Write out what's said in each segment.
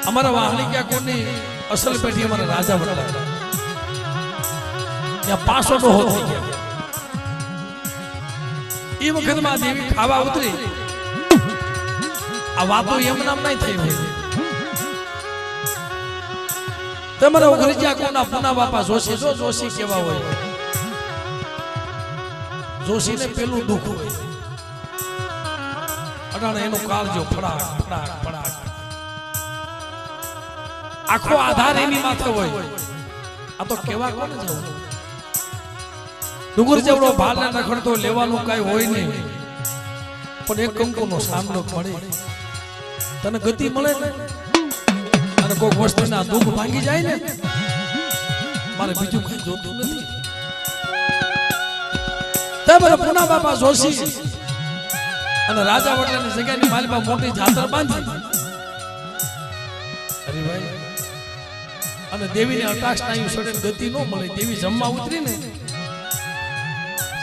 અમારા વાહણી ક્યાં કોની અસલ પેઢી અમારા રાજા વડલા ત્યાં પાસો ડોહો થઈ ગયા એ વખતમાં દેવી ખાવા ઉતરી આ વાતો એમ નામ નહીં થઈ હોય તમારા ઉઘરીજા કોના પુના બાપા જોશી જો જોશી કેવા હોય જોશી ને પેલું દુઃખ હોય અડાણે એનો કાળજો ફડાક ફડાક ફડાક આખો આધાર એની માથે હોય આ તો કેવા કોને જવું ડુંગર જેવડો ભાલ ને રખડતો લેવાનું કઈ હોય નહીં પણ એક કંકુનો સામનો મળે તને ગતિ મળે ને અને કોઈ વસ્તુના દુઃખ ભાંગી જાય ને મારે બીજું કઈ જોતું નથી તે મારા પુના બાપા જોશી અને રાજા વડલાની જગ્યાની માલિકા મોટી જાત્રા બાંધી અરે ભાઈ અને દેવીને અટાક્ષનાયું સડે ગતિ ન મળે દેવી જમવા ઉતરી ને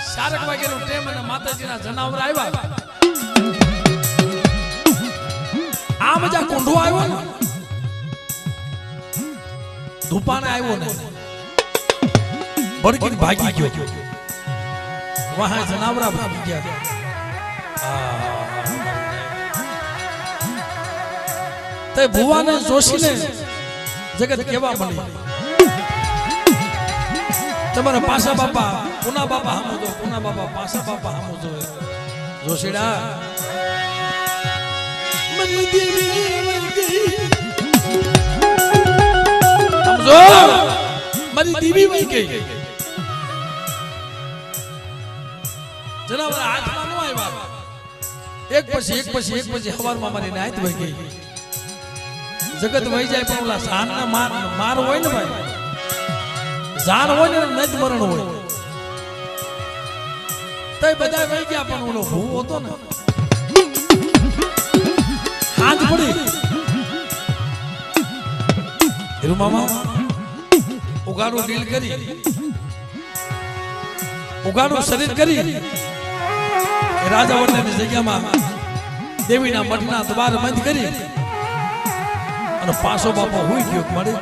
4 વાગ્યાનો ટાઈમ અને માતાજીના જનાવર આવ્યા આ મજા કોંઢો આવ્યો ને ધૂપાને આવ્યો ને ભડકીને ભાગી ગયો વહાં જનાવરા ભાગી ગયા તે ભુવાને જોશીને જગત કેવા મળી તમારા પાસા બાપા પુના બાપા હામો જો પુના બાપા પાસા બાપા હામો જો જોશીડા મની દેવી વઈ ગઈ સમજો મની દેવી વઈ ગઈ જનાવર હાથમાં નો આવ્યા એક પછી હવારમાં મારીને હાથ વઈ ગઈ જગત વહી જાય પણ ઓલા જાનના માર હોય ને ભાઈ જાન હોય ને નજ મરણ હોય તો બધા વહી ગયા પણ ઓલો ભૂ હતો ને હાથ પડી હીરુ મામા ઉગાડું ડીલ કરી ઉગાડું શરીર કરી રાજા વડલાની જગ્યામાં દેવીના મઠના દ્વાર બંધ કરી અને પાસો બાપો હોઈ ગયો મળી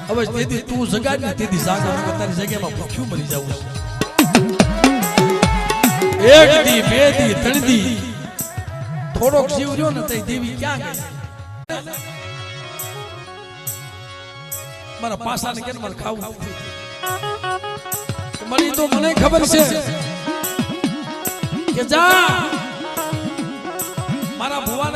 હવે તેથી તું જગાડ ને તેથી જાગો તારી જગ્યામાં ભૂખ્યું મરી જવું એક દી બે દી ત્રણ દી થોડોક જીવ રહ્યો ને તે દેવી ક્યાં ગઈ મારા પાસાને કેમ મારે ખાવું મળી તો મને ખબર છે કે જા મારા ભુવા